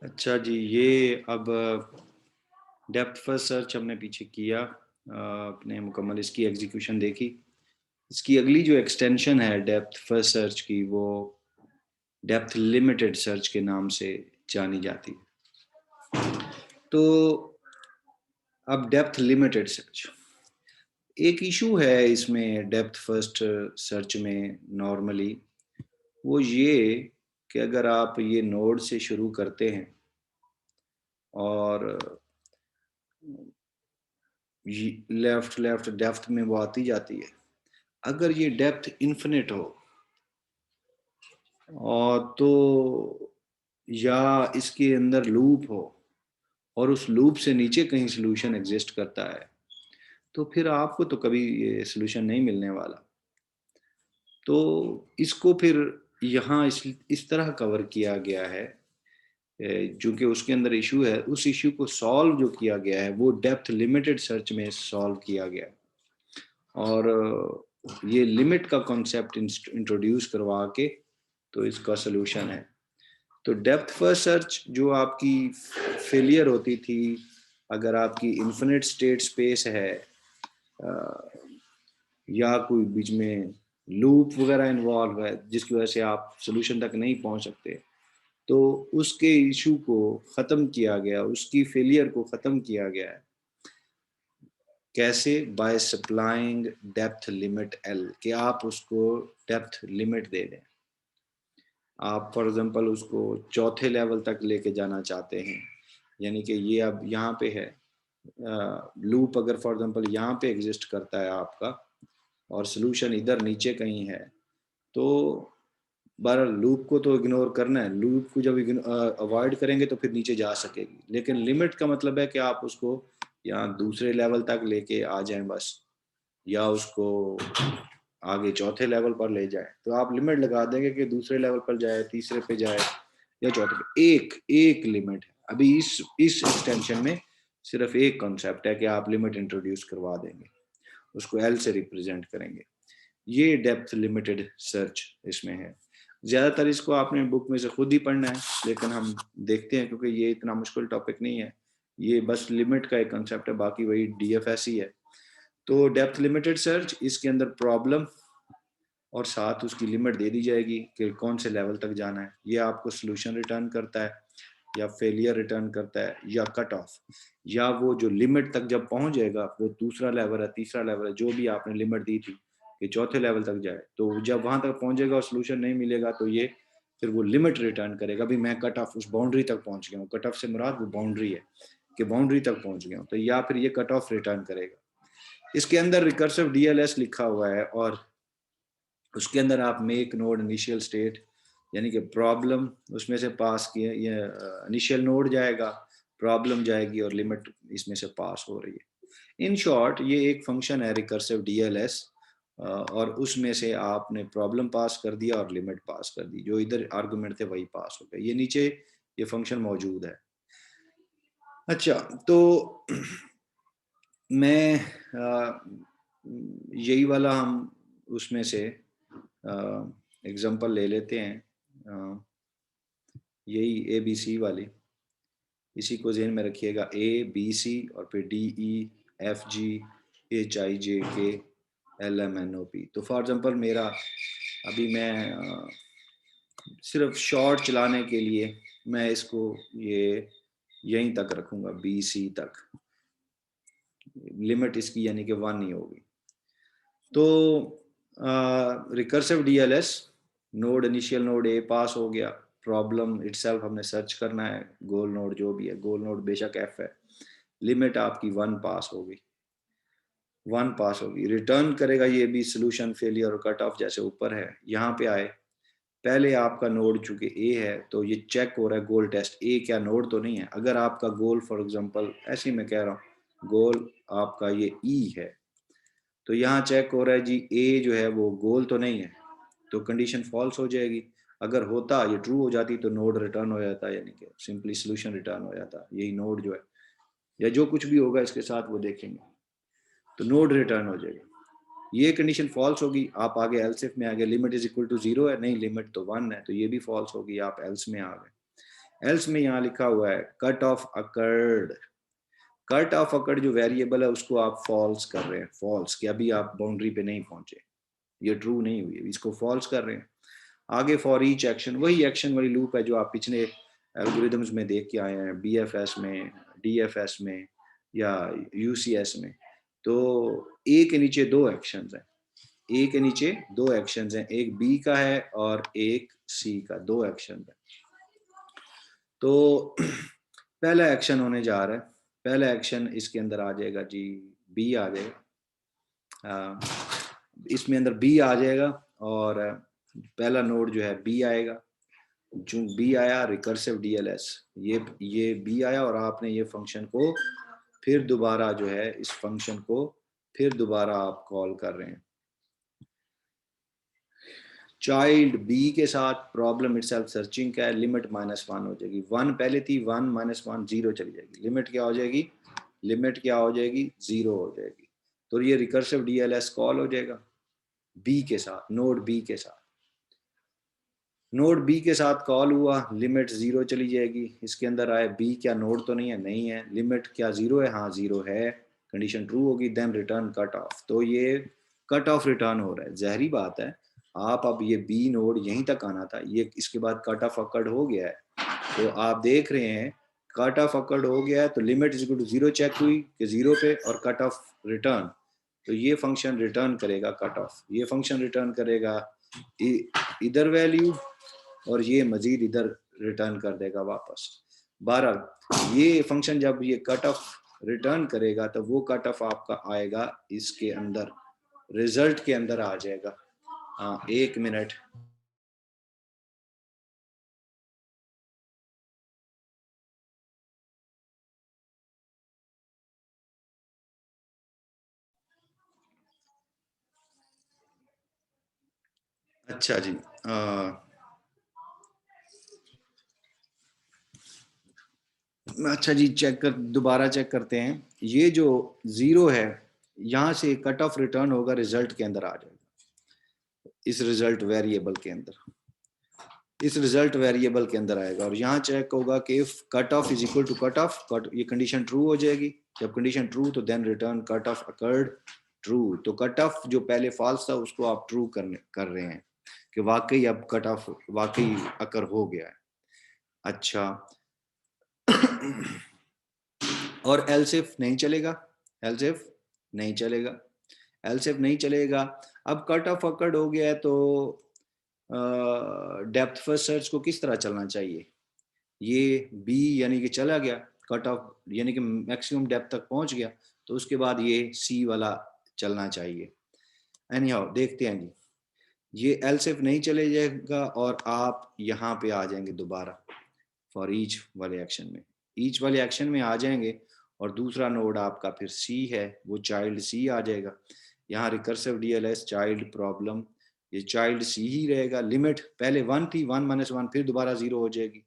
अच्छा जी, ये अब डेप्थ फर्स्ट सर्च हमने पीछे किया, अपने मुकम्मल इसकी एग्जीक्यूशन देखी। इसकी अगली जो एक्सटेंशन है डेप्थ फर्स्ट सर्च की, वो डेप्थ लिमिटेड सर्च के नाम से जानी जाती है। तो अब डेप्थ लिमिटेड सर्च, एक इशू है इसमें डेप्थ फर्स्ट सर्च में नॉर्मली, वो ये कि अगर आप ये नोड से शुरू करते हैं और लेफ्ट लेफ्ट डेप्थ में वो आती जाती है, अगर ये डेप्थ इन्फिनिट हो और तो या इसके अंदर लूप हो और उस लूप से नीचे कहीं सोल्यूशन एग्जिस्ट करता है, तो फिर आपको तो कभी ये सोल्यूशन नहीं मिलने वाला। तो इसको फिर यहाँ इस तरह कवर किया गया है, चूंकि उसके अंदर इशू है, उस इशू को सॉल्व जो किया गया है वो डेप्थ लिमिटेड सर्च में सॉल्व किया गया है। और ये लिमिट का कॉन्सेप्ट इंट्रोड्यूस करवा के तो इसका सोल्यूशन है। तो डेप्थ फर्स्ट सर्च जो आपकी फेलियर होती थी, अगर आपकी इन्फिनिट स्टेट स्पेस है या कोई बीच में लूप वगैरह इन्वॉल्व है जिसकी वजह से आप सोल्यूशन तक नहीं पहुंच सकते, तो उसके इशू को ख़त्म किया गया, उसकी फेलियर को ख़त्म किया गया है। कैसे? By supplying depth limit L, कि आप उसको डेप्थ लिमिट दे दें। आप फॉर एग्जांपल उसको चौथे लेवल तक लेके जाना चाहते हैं, यानी कि ये अब यहाँ पे है, लूप अगर फॉर एग्जांपल यहाँ पे एग्जिस्ट करता है आपका और सोल्यूशन इधर नीचे कहीं है, तो बहरहाल लूप को तो इग्नोर करना है। लूप को जब अवॉइड करेंगे तो फिर नीचे जा सकेगी, लेकिन लिमिट का मतलब है कि आप उसको यहाँ दूसरे लेवल तक लेके आ जाएं बस, या उसको आगे चौथे लेवल पर ले जाए। तो आप लिमिट लगा देंगे कि दूसरे लेवल पर जाए, तीसरे पे जाए या चौथे पे। एक एक लिमिट है अभी इस एक्सटेंशन में, सिर्फ एक कॉन्सेप्ट है कि आप लिमिट इंट्रोड्यूस करवा देंगे, उसको एल से रिप्रेजेंट करेंगे। ये डेप्थ लिमिटेड सर्च इसमें है। ज्यादातर इसको आपने बुक में से खुद ही पढ़ना है, लेकिन हम देखते हैं क्योंकि ये इतना मुश्किल टॉपिक नहीं है, ये बस लिमिट का एक कंसेप्ट है, बाकी वही डीएफएस ही है। तो डेप्थ लिमिटेड सर्च, इसके अंदर प्रॉब्लम और साथ उसकी लिमिट दे दी जाएगी कि कौन से लेवल तक जाना है। ये आपको सोल्यूशन रिटर्न करता है या फेलियर रिटर्न करता है या कट ऑफ, या वो जो लिमिट तक जब पहुंच जाएगा, वो दूसरा लेवल है, तीसरा लेवल है, जो भी आपने लिमिट दी थी कि चौथे लेवल तक जाए, तो जब वहां तक पहुंचेगा और सोल्यूशन नहीं मिलेगा तो ये फिर वो लिमिट रिटर्न करेगा। भी मैं कट ऑफ, उस बाउंड्री तक पहुंच गया हूँ, कट ऑफ से मुराद वो बाउंड्री है कि बाउंड्री तक पहुंच गया हूँ, तो या फिर ये कट ऑफ रिटर्न करेगा। इसके अंदर रिकर्सिव डीएलएस लिखा हुआ है और उसके अंदर आप मेक नोड इनिशियल स्टेट, यानी कि प्रॉब्लम उसमें से पास किए, ये इनिशियल नोड जाएगा, प्रॉब्लम जाएगी और लिमिट इसमें से पास हो रही है। इन शॉर्ट ये एक फंक्शन है रिकर्सिव डीएलएस, और उसमें से आपने प्रॉब्लम पास कर दिया और लिमिट पास कर दी, जो इधर आर्गुमेंट थे वही पास हो गए। ये नीचे ये फंक्शन मौजूद है। अच्छा, तो मैं यही वाला हम उसमें से एग्जांपल ले लेते हैं, यही ए बी सी वाली, इसी को ज़हन में रखिएगा, ए बी सी और फिर D E F G H I J K L M N O P. तो फॉर एग्जांपल मेरा अभी मैं सिर्फ शॉर्ट चलाने के लिए मैं इसको ये यहीं तक रखूँगा, बी सी तक, लिमिट इसकी यानी कि 1 ही होगी। तो recursive DLS, node initial node A pass हो गया, प्रॉब्लम इटसेल्फ हमने सर्च करना है, गोल नोड जो भी है, गोल नोड बेशक एफ है, लिमिट आपकी 1 पास होगी, 1 पास होगी, रिटर्न करेगा ये भी सोल्यूशन फेलियर और कट ऑफ जैसे ऊपर है। यहाँ पे आए, पहले आपका नोड चूंकि ए है तो ये चेक हो रहा है गोल टेस्ट, ए क्या नोड तो नहीं है। अगर आपका गोल फॉर एग्जांपल ऐसे ही मैं कह रहा हूँ, गोल आपका ये ई है, तो यहाँ चेक हो रहा है जी ए जो है वो गोल तो नहीं है, तो कंडीशन फॉल्स हो जाएगी। अगर होता, ये ट्रू हो जाती, तो नोड रिटर्न हो जाता, यानी कि सिंपली सोल्यूशन रिटर्न हो जाता। यही नोड जो है या जो कुछ भी होगा इसके साथ वो देखेंगे, तो नोड रिटर्न हो जाएगा। ये कंडीशन फॉल्स होगी, आप आगे एल्स इफ में आ गए, लिमिट इज इक्वल टू 0 है, नहीं लिमिट तो 1 है, तो ये भी फॉल्स होगी, आप एल्स में आ गए। एल्स में यहाँ लिखा हुआ है cut off occurred. Cut off occurred जो वेरिएबल है उसको आप फॉल्स कर रहे हैं, फॉल्स कि अभी आप बाउंड्री पे नहीं पहुंचे, ये ट्रू नहीं हुई, इसको फॉल्स कर रहे हैं। आगे फॉर ईच एक्शन, वही एक्शन वाली लूप है जो आप पिछले एल्गोरिथम्स में देख के आए हैं, बीएफएस में, डीएफएस में या यूसीएस में। तो ए के नीचे दो एक्शंस हैं, ए के नीचे दो एक्शंस हैं, एक बी का है और एक सी का, दो एक्शन है। तो पहला एक्शन होने जा रहा है, पहला एक्शन इसके अंदर आ जाएगा जी, बी आ जाएगा, इसमें अंदर बी आ जाएगा और पहला नोड जो है बी आएगा। जो बी आया रिकर्सिव डीएलएस, ये बी आया और आपने ये फंक्शन को फिर दोबारा जो है, इस फंक्शन को फिर दोबारा आप कॉल कर रहे हैं। चाइल्ड बी के साथ प्रॉब्लम इटसेल्फ सर्चिंग का है, लिमिट -1 हो जाएगी, 1 पहले थी, 1 -1 0 चली जाएगी, लिमिट क्या हो जाएगी, लिमिट क्या हो जाएगी, 0 हो जाएगी। तो ये रिकर्सिव डीएलएस कॉल हो जाएगा बी के साथ, नोड बी के साथ, नोड बी के साथ कॉल हुआ, लिमिट 0 चली जाएगी। इसके अंदर आए बी क्या नोड तो नहीं है, नहीं है, लिमिट क्या 0 है, हाँ 0 है, कंडीशन ट्रू होगी, देन रिटर्न कट ऑफ। तो ये कट ऑफ रिटर्न हो रहा है, जहरी बात है। आप अब ये बी नोड यहीं तक आना था, ये इसके बाद कट ऑफ अकर्ड हो गया है, तो आप देख रहे हैं कट ऑफ अकर्ड हो गया है, तो limit is equal to 0 check हुई कि 0 पे, और कट ऑफ रिटर्न, तो ये फंक्शन रिटर्न करेगा कट ऑफ, ये फंक्शन रिटर्न करेगा इधर वैल्यू, और ये मजीद इधर रिटर्न कर देगा वापस। 12 ये फंक्शन जब ये कट ऑफ रिटर्न करेगा तो वो कट ऑफ आपका आएगा इसके अंदर, रिजल्ट के अंदर आ जाएगा। हाँ 1 मिनट। अच्छा जी, अच्छा जी, चेक कर, दोबारा चेक करते हैं। ये जो 0 है यहाँ से कट ऑफ रिटर्न होगा, रिजल्ट के अंदर आ जाएगा, इस रिजल्ट वेरिएबल के अंदर, इस रिजल्ट वेरिएबल के अंदर आएगा, और यहाँ चेक होगा कि if cut off is equal to cut off, cut, ये कंडीशन ट्रू हो जाएगी। जब कंडीशन ट्रू तो then return cut off occurred true. तो कट ऑफ जो पहले फॉल्स था उसको आप ट्रू कर रहे हैं कि वाकई अब कट ऑफ वाकई अकर हो गया है। अच्छा और एल्सिफ नहीं चलेगा, एल्सिफ नहीं चलेगा, एल्सिफ नहीं चलेगा। अब कट ऑफ अकर्ड हो गया है तो डेप्थ फर्स्ट सर्च को किस तरह चलना चाहिए, ये बी यानी कि चला गया कट ऑफ, यानी कि मैक्सिमम डेप्थ तक पहुंच गया, तो उसके बाद ये सी वाला चलना चाहिए। एनी हाउ देखते हैं जी, ये एल्सिफ नहीं चले जाएगा और आप यहाँ पे आ जाएंगे दोबारा फॉर ईच वाले एक्शन में, ईच वाले एक्शन में आ जाएंगे, और दूसरा नोड आपका फिर सी है, वो चाइल्ड सी आ जाएगा। यहाँ रिकर्सिव डीएलएस चाइल्ड प्रॉब्लम, ये चाइल्ड सी ही रहेगा, लिमिट पहले 1 थी, 1 -1 फिर दोबारा 0 हो जाएगी।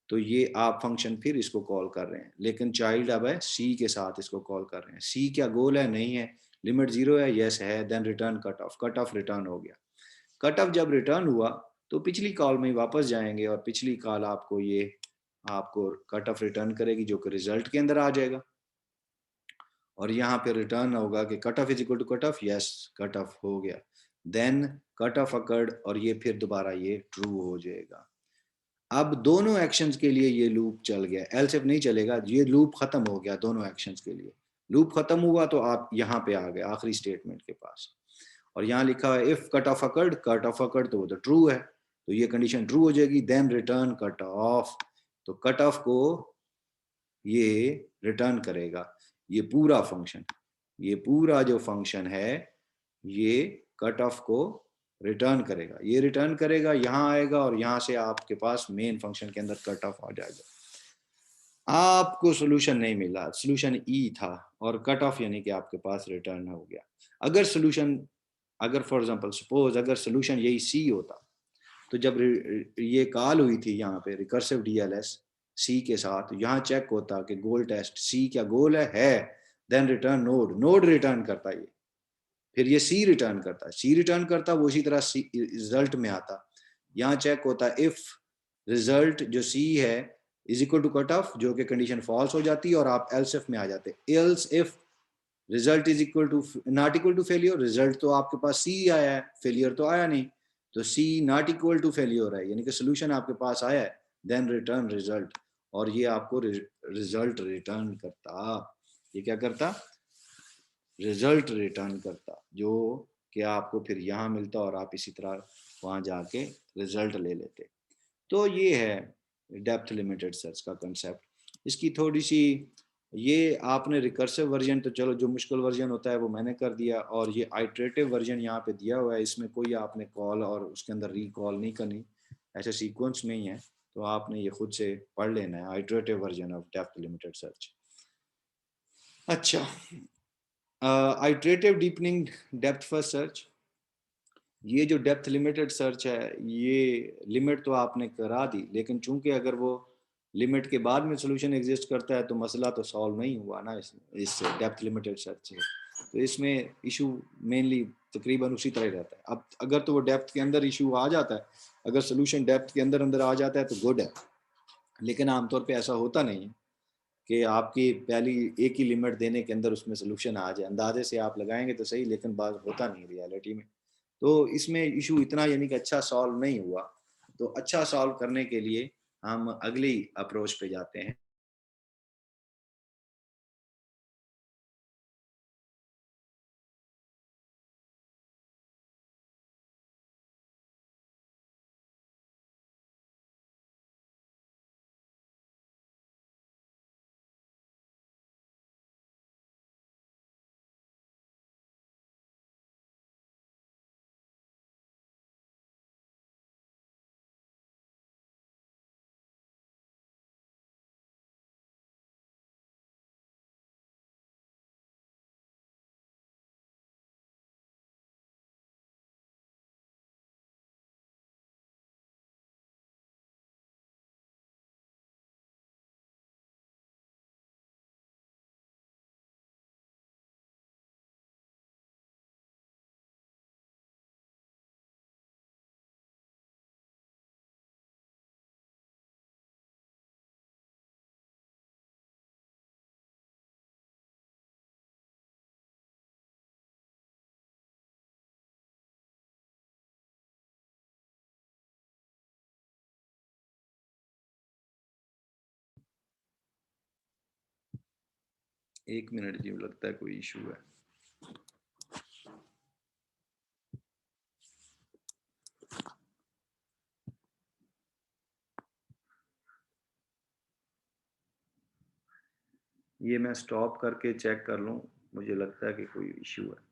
तो ये आप फंक्शन फिर इसको कॉल कर रहे हैं, लेकिन चाइल्ड अब है सी के साथ इसको कॉल कर रहे हैं। सी क्या गोल है, नहीं है, लिमिट 0 है, यस है, then return cut off, cut off return हो गया। कट ऑफ जब रिटर्न हुआ तो पिछली कॉल में वापस जाएंगे, और पिछली कॉल आपको ये आपको कट ऑफ रिटर्न करेगी जो कि रिजल्ट के अंदर आ जाएगा, और यहाँ पे रिटर्न होगा कि cut off is equal to cut off, yes cut off हो गया, देन कट ऑफ अकर्ड, और ये फिर दोबारा ये ट्रू हो जाएगा। अब दोनों एक्शंस के लिए ये लूप चल गया, एल्स इफ नहीं चलेगा, ये लूप खत्म हो गया दोनों एक्शंस के लिए। लूप खत्म हुआ तो आप यहाँ पे आ गए आखिरी स्टेटमेंट के पास, और यहाँ लिखा है if cut off occurred, cut off occurred तो वो तो ट्रू है, तो ये कंडीशन ट्रू हो जाएगी, देन रिटर्न कट ऑफ, तो कट ऑफ को ये रिटर्न करेगा। ये पूरा फंक्शन, ये पूरा जो फंक्शन है ये कट ऑफ को रिटर्न करेगा, ये रिटर्न करेगा, यहाँ आएगा, और यहाँ से आपके पास मेन फंक्शन के अंदर कट ऑफ आ जाएगा। आपको सोल्यूशन नहीं मिला, सोल्यूशन ई था, और कट ऑफ यानी कि आपके पास रिटर्न हो गया। अगर सोल्यूशन, अगर फॉर एग्जांपल सपोज अगर सोल्यूशन यही सी होता, तो जब ये कॉल हुई थी यहाँ पे रिकर्सिव डीएलएस सी के साथ, यहाँ चेक होता कि गोल टेस्ट सी क्या गोल है, then return node, node return करता ये, फिर ये सी रिटर्न करता, सी रिटर्न करता, वो इसी तरह रिजल्ट में आता। यहाँ चेक होता इफ रिजल्ट जो सी है is equal to cut off, जो कि कंडीशन फॉल्स हो जाती है और आप एल्स इफ में आ जाते हैं। Else if result is equal to not equal to failure, result तो आपके पास सी आया है, फेलियर तो आया नहीं, तो सी नॉट इक्वल टू फेलियर है, यानी कि सोल्यूशन आपके पास आया है, देन रिटर्न रिजल्ट, और ये आपको रिजल्ट रिटर्न करता। ये क्या करता? रिजल्ट रिटर्न करता, जो कि आपको फिर यहाँ मिलता और आप इसी तरह वहाँ जाके रिजल्ट ले लेते। तो ये है डेप्थ लिमिटेड सर्च का कंसेप्ट। इसकी थोड़ी सी, ये आपने रिकर्सिव वर्जन तो चलो जो मुश्किल वर्जन होता है वो मैंने कर दिया, और ये आइट्रेटिव वर्जन यहाँ पे दिया हुआ है, इसमें कोई आपने कॉल और उसके अंदर रिकॉल नहीं करनी, ऐसे सीक्वेंस में ही है, तो आपने ये खुद से पढ़ लेना है, iterative version of depth limited search. अच्छा, iterative deepening depth first search, ये जो डेप्थ लिमिटेड सर्च है, ये लिमिट तो आपने करा दी, लेकिन चूंकि अगर वो लिमिट के बाद में सोल्यूशन एग्जिस्ट करता है तो मसला तो सॉल्व नहीं हुआ ना इस डेप्थ लिमिटेड सर्च से। तो इसमें इशू मेनली तकरीबन उसी तरह रहता है। अब अगर तो वो डेप्थ के अंदर इशू आ जाता है, अगर सोल्यूशन डेप्थ के अंदर अंदर आ जाता है तो गुड है, लेकिन आमतौर पर ऐसा होता नहीं है कि आपकी पहली एक ही लिमिट देने के अंदर उसमें सोल्यूशन आ जाए। अंदाजे से आप लगाएंगे तो सही, लेकिन बात होता नहीं रियलिटी में। तो इसमें इशू इतना यानी कि अच्छा सॉल्व नहीं हुआ। तो अच्छा सॉल्व करने के लिए हम अगली अप्रोच पे जाते हैं। एक मिनट जी, लगता है कोई इशू है। ये मैं स्टॉप करके चेक कर लूँ, मुझे लगता है कि कोई इशू है।